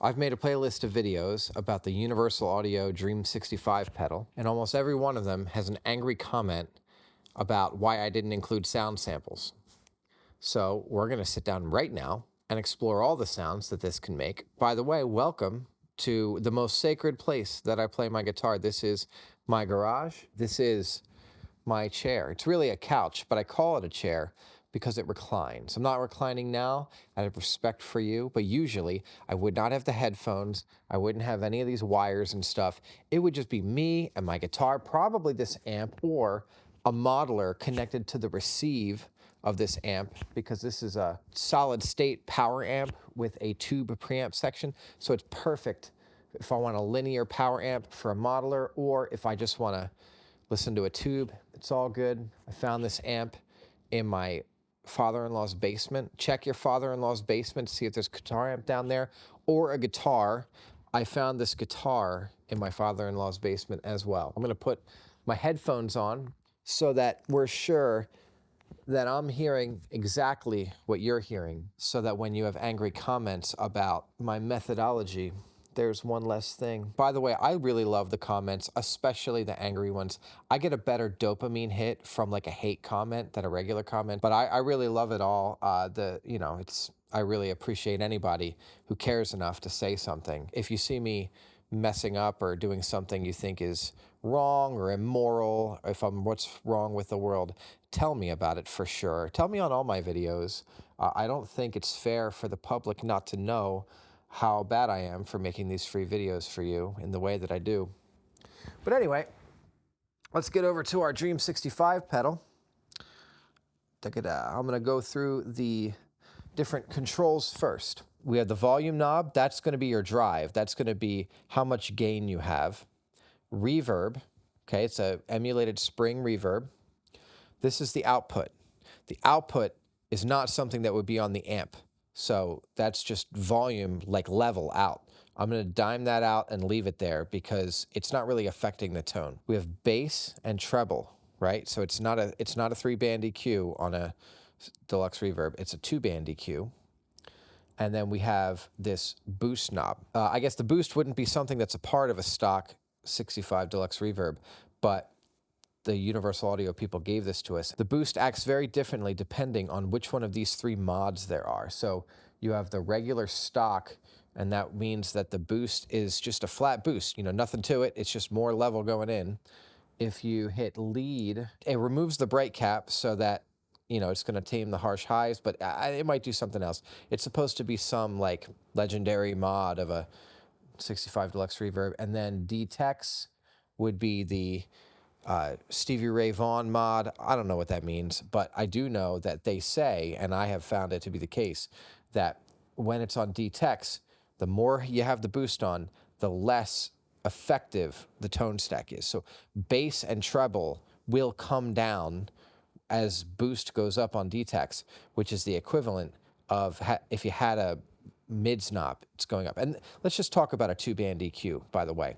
I've made a playlist of videos about the Universal Audio Dream 65 pedal, and almost every one of them has an angry comment about why I didn't include sound samples. So we're going to sit down right now and explore all the sounds that this can make. By the way, welcome to the most sacred place that I play my guitar. This is my garage. This is my chair. It's really a couch, but I call it a chair because it reclines. I'm not reclining now out of respect for you, but usually I would not have the headphones. I wouldn't have any of these wires and stuff. It would just be me and my guitar, probably this amp or a modeler connected to the receive of this amp, because this is a solid state power amp with a tube preamp section. So it's perfect if I want a linear power amp for a modeler, or if I just want to listen to a tube, it's all good. I found this amp in my father-in-law's basement. Check your father-in-law's basement to see if there's a guitar amp down there or a guitar. I found this guitar in my father-in-law's basement as well. I'm going to put my headphones on so that we're sure that I'm hearing exactly what you're hearing, so that when you have angry comments about my methodology, there's one less thing. By the way, I really love the comments, especially the angry ones. I get a better dopamine hit from like a hate comment than a regular comment, but I really love it all. I really appreciate anybody who cares enough to say something. If you see me messing up or doing something you think is wrong or immoral, if I'm what's wrong with the world, tell me about it for sure. Tell me on all my videos. I don't think it's fair for the public not to know how bad I am for making these free videos for you in the way that I do. But anyway, let's get over to our Dream 65 pedal. I'm going to go through the different controls first. We have the volume knob. That's going to be your drive. That's going to be how much gain you have. Reverb. Okay, it's an emulated spring reverb. This is the output. The output is not something that would be on the amp. So that's just volume, like level out. I'm going to dime that out and leave it there because it's not really affecting the tone. We have bass and treble, right? So it's not a 3-band EQ on a deluxe reverb. It's a 2-band EQ. And then we have this boost knob. I guess the boost wouldn't be something that's a part of a stock 65 deluxe reverb, but the Universal Audio people gave this to us. The boost acts very differently depending on which one of these 3 mods there are. So you have the regular stock, and that means that the boost is just a flat boost, nothing to it. It's just more level going in. If you hit lead, it removes the bright cap so that, it's going to tame the harsh highs, but it might do something else. It's supposed to be some like legendary mod of a 65 deluxe reverb. And then D-Tex would be the Stevie Ray Vaughan mod. I don't know what that means, but I do know that they say, and I have found it to be the case, that when it's on D-Tex, the more you have the boost on, the less effective the tone stack is. So bass and treble will come down as boost goes up on D-Tex, which is the equivalent of if you had a mids knob, it's going up. And let's just talk about a 2-band EQ, by the way.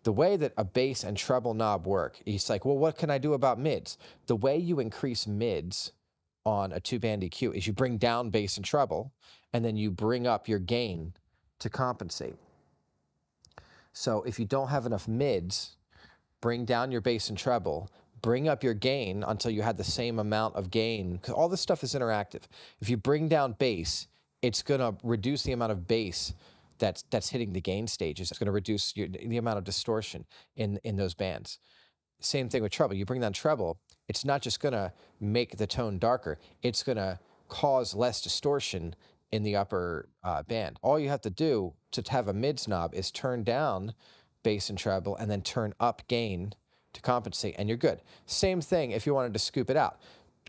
The way that a bass and treble knob work, it's like, well, what can I do about mids? The way you increase mids on a 2-band EQ is you bring down bass and treble, and then you bring up your gain to compensate. So if you don't have enough mids, bring down your bass and treble, bring up your gain until you had the same amount of gain, because all this stuff is interactive. If you bring down bass, it's going to reduce the amount of bass that's hitting the gain stages. It's going to reduce the amount of distortion in those bands. Same thing with treble. You bring down treble, it's not just going to make the tone darker. It's going to cause less distortion in the upper band. All you have to do to have a mids knob is turn down bass and treble and then turn up gain to compensate, and you're good. Same thing if you wanted to scoop it out.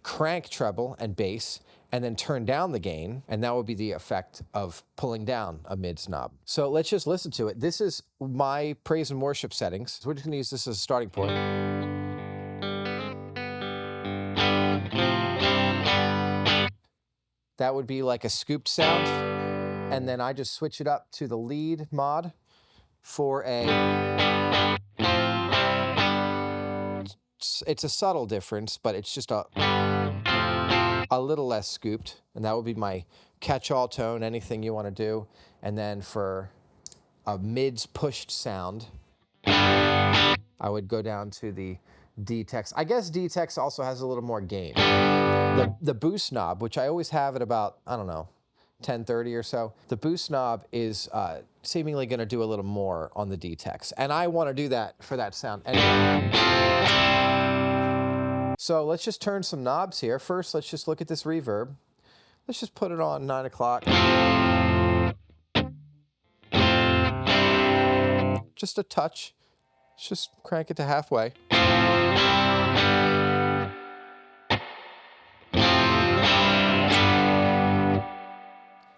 Crank treble and bass, and then turn down the gain, and that would be the effect of pulling down a mids knob. So let's just listen to it. This is my praise and worship settings. So we're just gonna use this as a starting point. That would be like a scooped sound, and then I just switch it up to the lead mod for it's a subtle difference, but it's just a little less scooped, and that would be my catch-all tone, anything you want to do. And then for a mids pushed sound, I would go down to the D-Tex. I guess D-Tex also has a little more gain. The boost knob, which I always have at about, I don't know, 1030 or so, the boost knob is seemingly going to do a little more on the D-Tex. And I want to do that for that sound anyway. So let's just turn some knobs here. First, let's just look at this reverb. Let's just put it on 9 o'clock. Just a touch. Let's just crank it to halfway.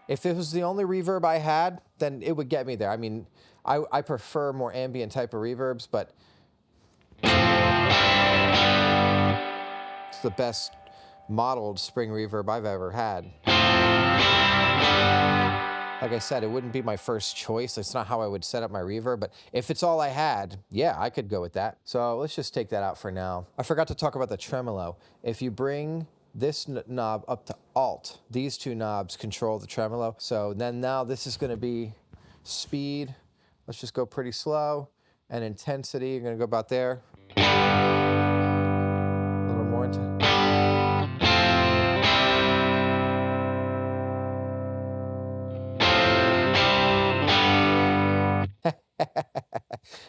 If it was the only reverb I had, then it would get me there. I mean, I prefer more ambient type of reverbs, but it's the best modeled spring reverb I've ever had. Like I said, it wouldn't be my first choice. It's not how I would set up my reverb, but if it's all I had, yeah, I could go with that. So let's just take that out for now. I forgot to talk about the tremolo. If you bring this knob up to Alt, these two knobs control the tremolo. So then now this is gonna be speed. Let's just go pretty slow. And intensity, you're gonna go about there. A little more intense.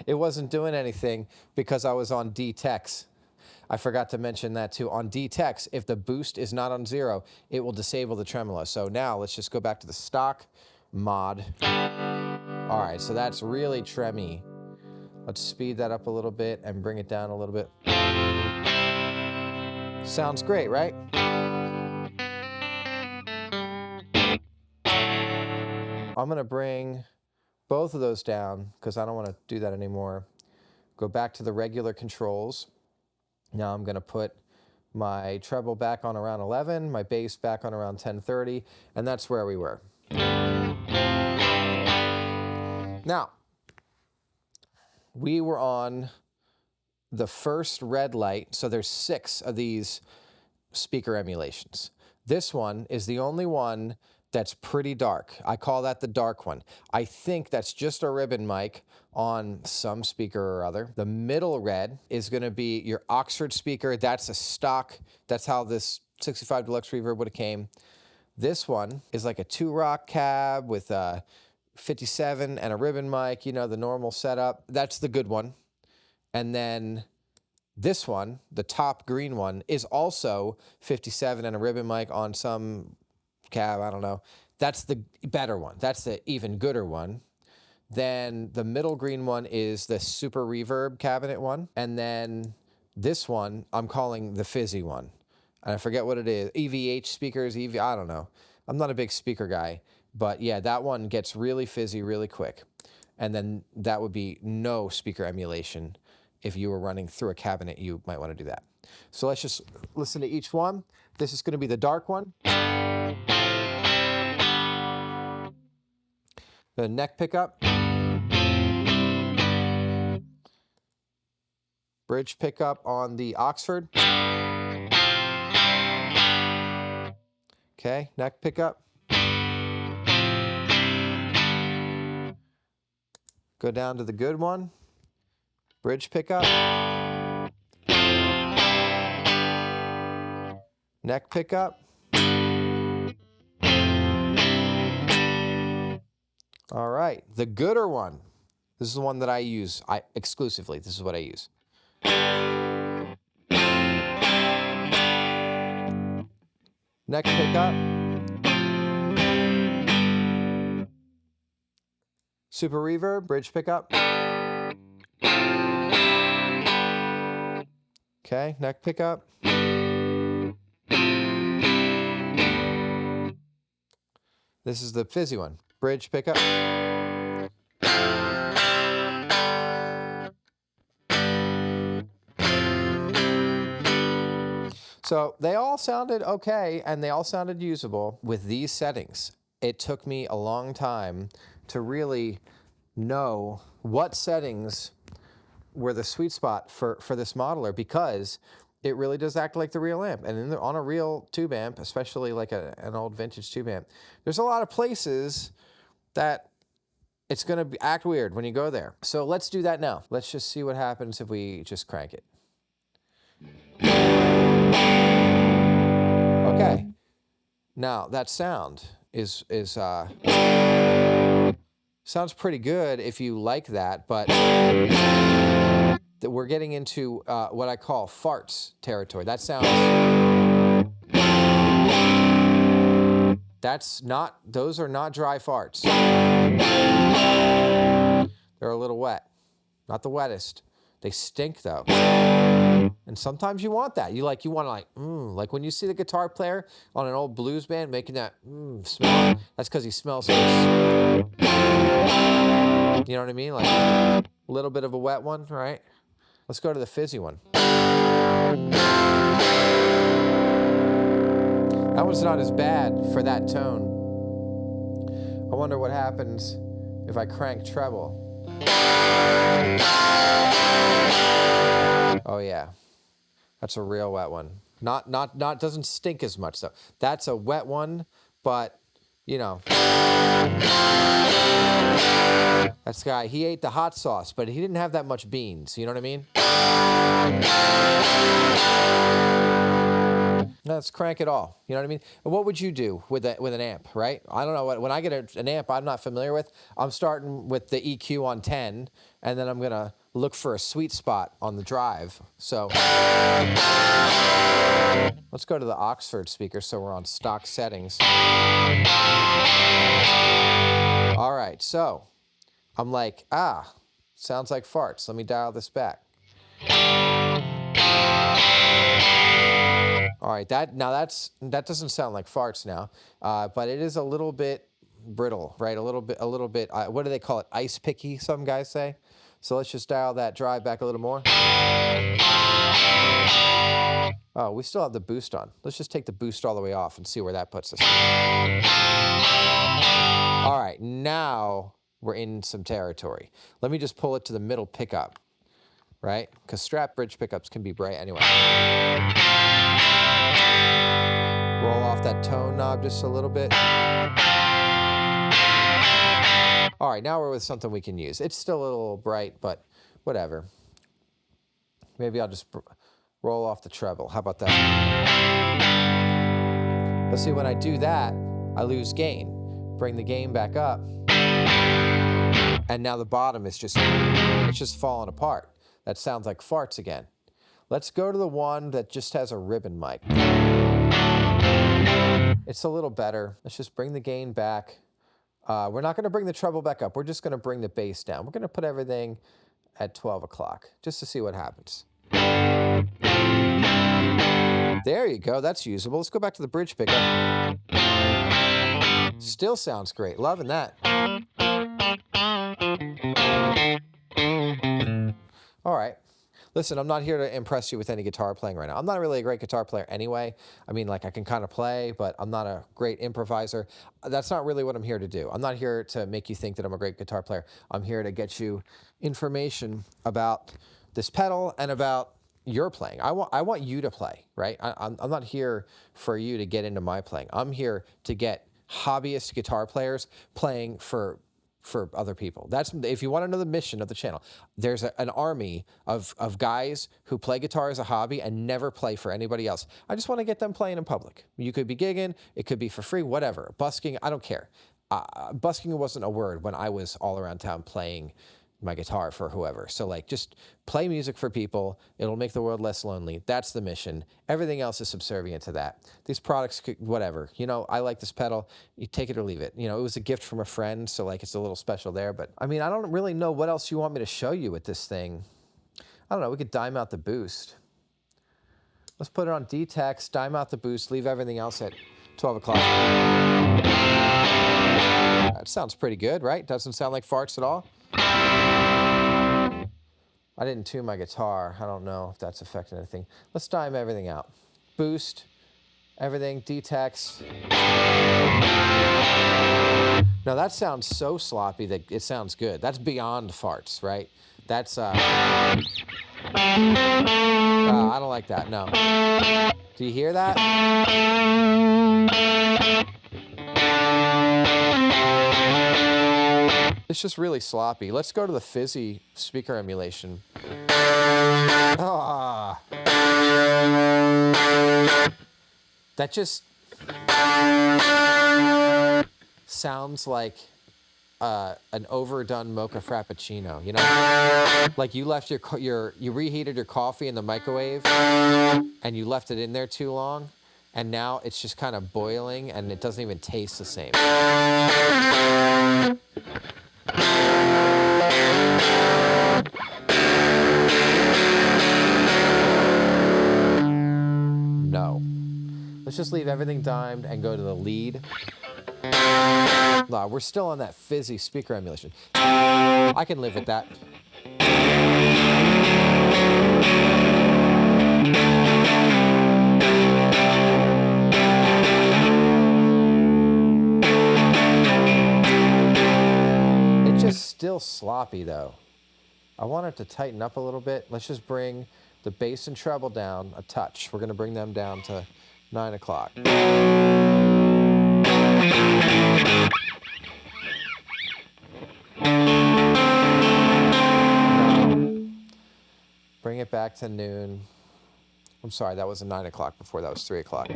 It wasn't doing anything because I was on D-Tex. I forgot to mention that too. On D-Tex, if the boost is not on 0, it will disable the tremolo. So now let's just go back to the stock mod. All right, so that's really tremmy. Let's speed that up a little bit and bring it down a little bit. Sounds great, right? I'm gonna bring both of those down because I don't want to do that anymore. Go back to the regular controls. Now I'm going to put my treble back on around 11, my bass back on around 1030, and that's where we were. Now, we were on the first red light, so there's 6 of these speaker emulations. This one is the only one that's pretty dark. I call that the dark one. I think that's just a ribbon mic on some speaker or other. The middle red is gonna be your Oxford speaker. That's a stock. That's how this 65 Deluxe Reverb would have came. This one is like a 2-rock cab with a 57 and a ribbon mic, you know, the normal setup. That's the good one. And then this one, the top green one, is also 57 and a ribbon mic on some cab, I don't know. That's the better one. That's the even gooder one. Then the middle green one is the super reverb cabinet one. And then this one, I'm calling the fizzy one. And I forget what it is. EVH speakers, I don't know. I'm not a big speaker guy. But yeah, that one gets really fizzy really quick. And then that would be no speaker emulation. If you were running through a cabinet, you might want to do that. So let's just listen to each one. This is going to be the dark one. The neck pickup. Bridge pickup on the Oxford. Okay, neck pickup. Go down to the good one. Bridge pickup. Neck pickup. All right, the gooder one. This is the one that I use exclusively. This is what I use. Neck pickup. Super reverb, bridge pickup. Okay, neck pickup. This is the fizzy one. Bridge pickup. So they all sounded okay, and they all sounded usable with these settings. It took me a long time to really know what settings were the sweet spot for this modeler, because it really does act like the real amp. And on a real tube amp, especially like an old vintage tube amp, there's a lot of places that It's going to act weird when you go there. So let's do that now. Let's just see what happens if we just crank it. Okay. Now that sound sounds pretty good if you like that, but we're getting into what I call farts territory. That sounds, those are not dry farts. They're a little wet. Not the wettest. They stink though. And sometimes you want that. You want to like when you see the guitar player on an old blues band making that smell, that's because he smells so. You know what I mean? Like a little bit of a wet one, right? Let's go to the fizzy one. That one's not as bad for that tone. I wonder what happens if I crank treble. Oh yeah, that's a real wet one. Not doesn't stink as much though. That's a wet one, but you know. That guy, he ate the hot sauce, but he didn't have that much beans. You know what I mean? Let's crank it all. You know what I mean? And what would you do with an amp, right? I don't know when I get an amp I'm not familiar with, I'm starting with the EQ on 10, and then I'm gonna look for a sweet spot on the drive. So let's go to the Oxford speaker so we're on stock settings. All right, so I'm like, sounds like farts. Let me dial this back. All right, that doesn't sound like farts now, but it is a little bit brittle, right? A little bit. What do they call it? Ice picky, some guys say. So let's just dial that drive back a little more. Oh, we still have the boost on. Let's just take the boost all the way off and see where that puts us. All right, now we're in some territory. Let me just pull it to the middle pickup, right? Because strap bridge pickups can be bright anyway. Roll off that tone knob just a little bit. All right, now we're with something we can use. It's still a little bright, but whatever. Maybe I'll just roll off the treble. How about that? But see, when I do that, I lose gain. Bring the gain back up. And now the bottom is just falling apart. That sounds like farts again. Let's go to the one that just has a ribbon mic. It's a little better. Let's just bring the gain back. We're not going to bring the treble back up. We're just going to bring the bass down. We're going to put everything at 12 o'clock just to see what happens. There you go. That's usable. Let's go back to the bridge pickup. Still sounds great. Loving that. All right. Listen, I'm not here to impress you with any guitar playing right now. I'm not really a great guitar player anyway. I mean, like, I can kind of play, but I'm not a great improviser. That's not really what I'm here to do. I'm not here to make you think that I'm a great guitar player. I'm here to get you information about this pedal and about your playing. I want you to play, right? I'm not here for you to get into my playing. I'm here to get hobbyist guitar players playing for other people. That's, if you want to know the mission of the channel, there's an army of guys who play guitar as a hobby and never play for anybody else. I just want to get them playing in public. You could be gigging, it could be for free, whatever. Busking, I don't care. Busking wasn't a word when I was all around town playing my guitar for whoever. So like, just play music for people. It'll make the world less lonely. That's the mission. Everything else is subservient to that. These products, whatever. You know, I like this pedal. You take it or leave it. You know, it was a gift from a friend, so like, it's a little special there. But I mean, I don't really know what else you want me to show you with this thing. I don't know. We could dime out the boost. Let's put it on D-Tex, dime out the boost, leave everything else at 12 o'clock. That sounds pretty good, right? Doesn't sound like farts at all. I didn't tune my guitar. I don't know if that's affecting anything. Let's dime everything out. Boost, everything, D-Tex. Now that sounds so sloppy that it sounds good. That's beyond farts, right? That's, I don't like that, no. Do you hear that? It's just really sloppy. Let's go to the fizzy speaker emulation. Ah. That just sounds like an overdone mocha frappuccino, you know? Like you left you reheated your coffee in the microwave and you left it in there too long, and now it's just kind of boiling and it doesn't even taste the same. No. Let's just leave everything dimed and go to the lead. No, we're still on that fizzy speaker emulation. I can live with that. It's just still sloppy though. I want it to tighten up a little bit. Let's just bring the bass and treble down a touch. We're gonna bring them down to 9 o'clock. Bring it back to noon. I'm sorry, that wasn't 9 o'clock before, that was 3 o'clock.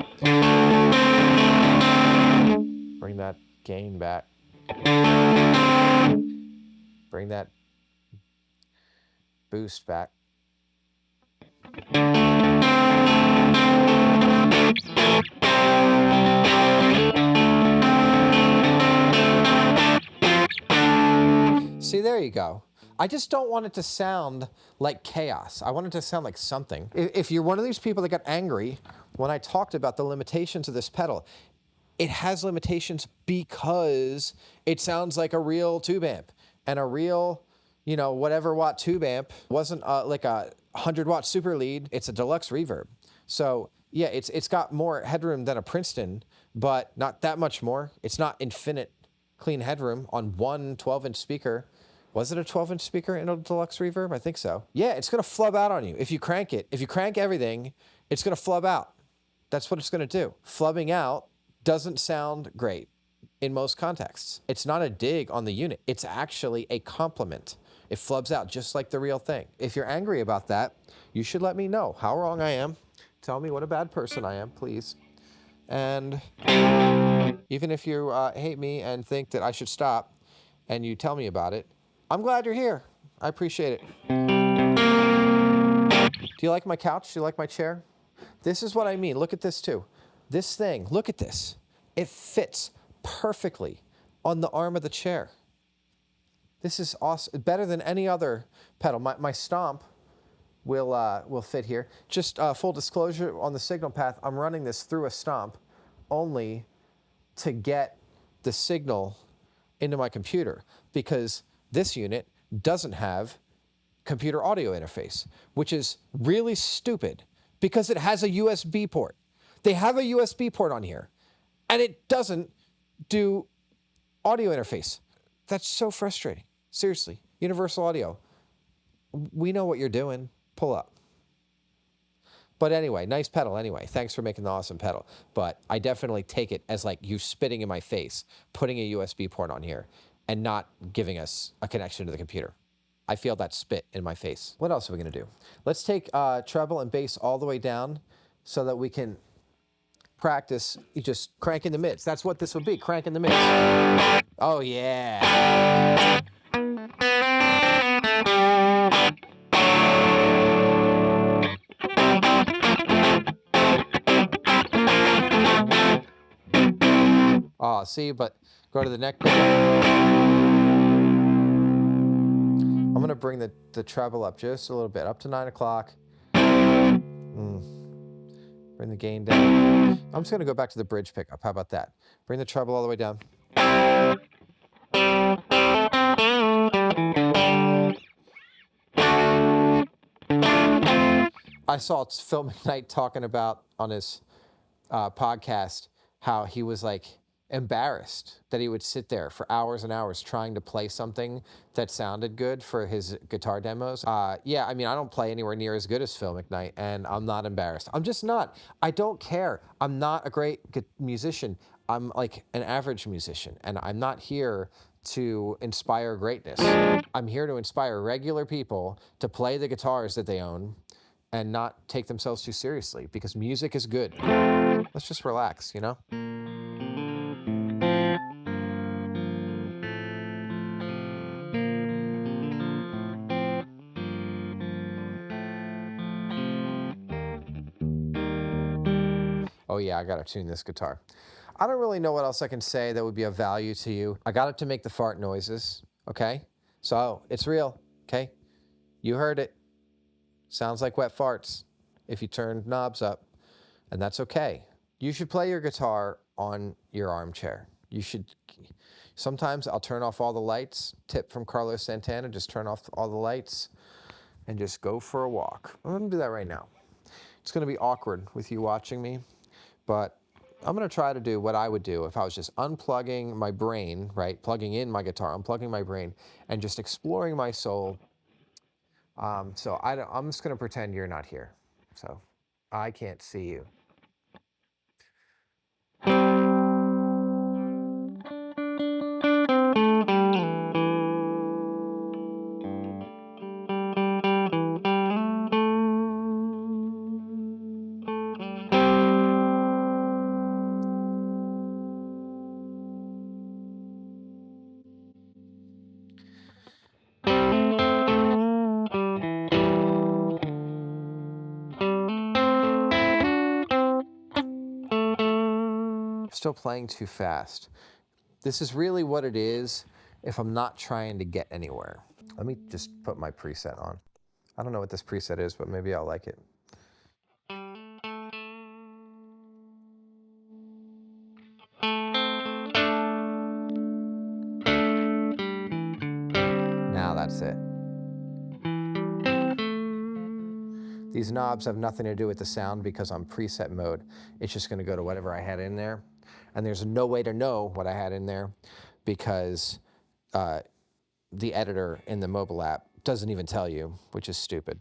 Bring that gain back. Bring that boost back. See, there you go. I just don't want it to sound like chaos. I want it to sound like something. If you're one of these people that got angry when I talked about the limitations of this pedal, it has limitations because it sounds like a real tube amp. And a real, you know, whatever watt tube amp wasn't like a 100-watt super lead. It's a deluxe reverb. So yeah, it's got more headroom than a Princeton, but not that much more. It's not infinite clean headroom on one 12-inch speaker. Was it a 12-inch speaker in a deluxe reverb? I think so. Yeah, it's gonna flub out on you. If you crank it, if you crank everything, it's gonna flub out. That's what it's gonna do. Flubbing out doesn't sound great in most contexts. It's not a dig on the unit. It's actually a compliment. It flubs out just like the real thing. If you're angry about that, you should let me know how wrong I am. Tell me what a bad person I am, please. And even if you hate me and think that I should stop and you tell me about it, I'm glad you're here. I appreciate it. Do you like my couch? Do you like my chair? This is what I mean. Look at this too. This thing, look at this. It fits perfectly on the arm of the chair. This is awesome. Better than any other pedal. My stomp will fit here. Just full disclosure on the signal path, I'm running this through a stomp only to get the signal into my computer, because this unit doesn't have computer audio interface, which is really stupid because it has a USB port. They have a USB port on here and it doesn't do audio interface. That's so frustrating. Seriously, Universal Audio, we know what you're doing. Pull up. But anyway, nice pedal anyway. Thanks for making the awesome pedal. But I definitely take it as like you spitting in my face, putting a USB port on here and not giving us a connection to the computer. I feel that spit in my face. What else are we gonna do? Let's take treble and bass all the way down so that we can practice just cranking the mids. That's what this would be, cranking the mids. Oh yeah. Oh, see, but go to the neck pick. I'm gonna bring the treble up just a little bit, up to 9 o'clock. Bring the gain down. I'm just gonna go back to the bridge pickup. How about that? Bring the treble all the way down. I saw Phil McKnight talking about on his podcast how he was like embarrassed that he would sit there for hours and hours trying to play something that sounded good for his guitar demos. Yeah, I mean, I don't play anywhere near as good as Phil McKnight, and I'm not embarrassed. I'm just not. I don't care. I'm not a great musician. I'm like an average musician, and I'm not here to inspire greatness. I'm here to inspire regular people to play the guitars that they own and not take themselves too seriously, because music is good. Let's just relax, you know? Oh yeah, I gotta tune this guitar. I don't really know what else I can say that would be of value to you. I got it to make the fart noises, okay? So it's real, okay? You heard it. Sounds like wet farts if you turn knobs up, and that's okay. You should play your guitar on your armchair. You should. Sometimes I'll turn off all the lights. Tip from Carlos Santana, just turn off all the lights and just go for a walk. I'm gonna do that right now. It's gonna be awkward with you watching me, but I'm gonna try to do what I would do if I was just unplugging my brain, right? Plugging in my guitar, unplugging my brain, and just exploring my soul. So I'm just gonna pretend you're not here. So I can't see you. Still playing too fast. This is really what it is if I'm not trying to get anywhere. Let me just put my preset on. I don't know what this preset is, but maybe I'll like it. Now that's it. These knobs have nothing to do with the sound because I'm preset mode. It's just gonna go to whatever I had in there. And there's no way to know what I had in there because the editor in the mobile app doesn't even tell you, which is stupid.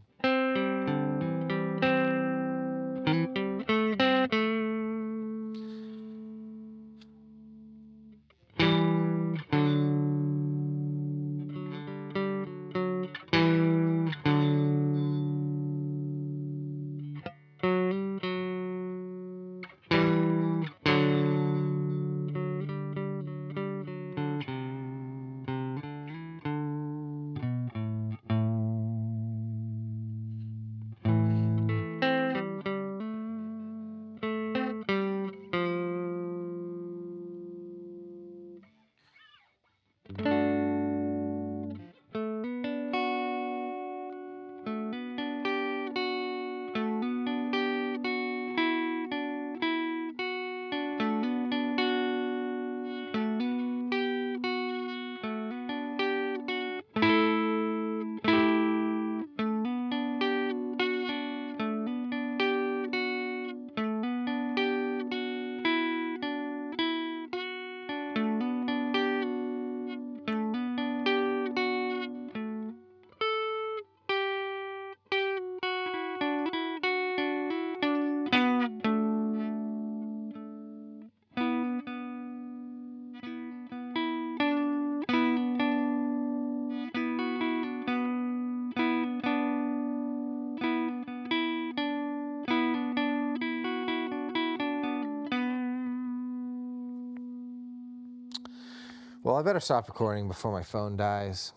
Well, I better stop recording before my phone dies.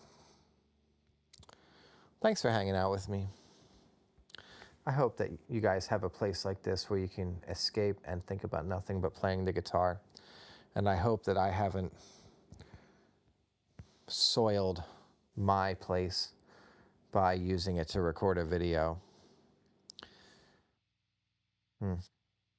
Thanks for hanging out with me. I hope that you guys have a place like this where you can escape and think about nothing but playing the guitar. And I hope that I haven't soiled my place by using it to record a video.